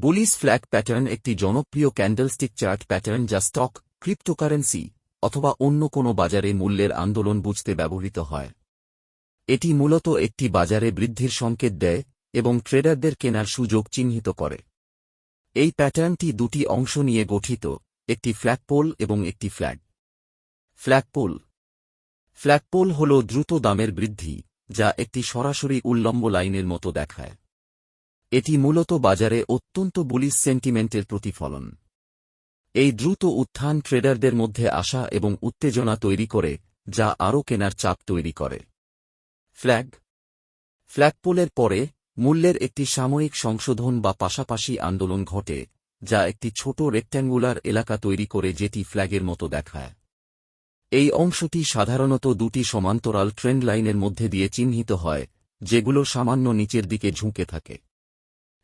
Bullish flag pattern একটি জনপ্রিয় candlestick chart pattern যা স্টক, ক্রিপ্টোকারেন্সি অথবা অন্য কোনো বাজারে মূল্যের আন্দোলন বুঝতে ব্যবহৃত হয়। এটি মূলত একটি বাজারে বৃদ্ধির সংকেত দেয় এবং ট্রেডারদের কেনার সুযোগ চিহ্নিত করে। এই প্যাটার্নটি দুটি অংশ নিয়ে গঠিত, একটি ফ্ল্যাগপোল এবং একটি ফ্ল্যাগ। ফ্ল্যাগপোল হল দ্রুত দামের বৃদ্ধি, যা একটি সরাসরি উল্লম্ব লাইনের মতো দেখায়। এটি মূলত বাজারে অত্যন্ত বুলিশ সেন্টিমেন্টের প্রতিফলন। এই দ্রুত উত্থান ট্রেডারদের মধ্যে আশা এবং উত্তেজনা তৈরি করে, যা আরও কেনার চাপ তৈরি করে। ফ্ল্যাগপোলের পরে মূল্যের একটি সাময়িক সংশোধন বা পাশাপাশি আন্দোলন ঘটে, যা একটি ছোট রেক্ট্যাঙ্গুলার এলাকা তৈরি করে যেটি ফ্ল্যাগের মতো দেখায়। এই অংশটি সাধারণত দুটি সমান্তরাল ট্রেন্ড লাইনের মধ্যে দিয়ে চিহ্নিত হয়, যেগুলো সামান্য নিচের দিকে ঝুঁকে থাকে।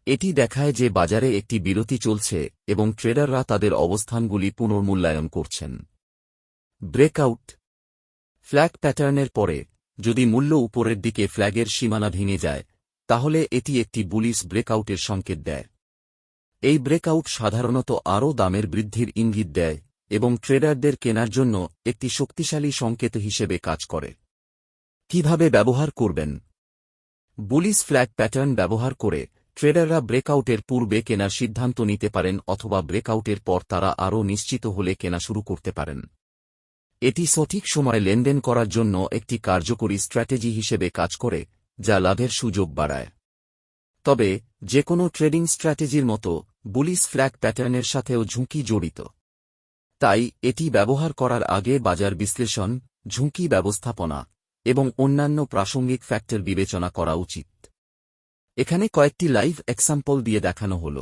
এটি দেখায় যে বাজারে একটি বিরতি চলছে এবং ট্রেডাররা তাদের অবস্থানগুলি পুনর্মূল্যায়ন করছেন। ব্রেকআউট ফ্ল্যাগ প্যাটার্নের পরে যদি মূল্য উপরের দিকে ফ্ল্যাগের সীমানা ভেঙে যায়, তাহলে এটি একটি বুলিশ ব্রেকআউটের সংকেত দেয়। এই ব্রেকআউট সাধারণত আরও দামের বৃদ্ধির ইঙ্গিত দেয় এবং ট্রেডারদের কেনার জন্য একটি শক্তিশালী সংকেত হিসেবে কাজ করে। কিভাবে ব্যবহার করবেন? বুলিশ ফ্ল্যাগ প্যাটার্ন ব্যবহার করে ট্রেডাররা ব্রেকআউটের পূর্বে কেনার সিদ্ধান্ত নিতে পারেন অথবা ব্রেকআউটের পর তারা আরও নিশ্চিত হলে কেনা শুরু করতে পারেন। এটি সঠিক সময়ে লেনদেন করার জন্য একটি কার্যকরী স্ট্র্যাটেজি হিসেবে কাজ করে, যা লাভের সুযোগ বাড়ায়। তবে যে কোনো ট্রেডিং স্ট্র্যাটেজির মতো বুলিশ ফ্ল্যাগ প্যাটার্নের সাথেও ঝুঁকি জড়িত। তাই এটি ব্যবহার করার আগে বাজার বিশ্লেষণ, ঝুঁকি ব্যবস্থাপনা এবং অন্যান্য প্রাসঙ্গিক ফ্যাক্টর বিবেচনা করা উচিত। এখানে কয়েকটি লাইভ এক্সাম্পল দিয়ে দেখানো হল।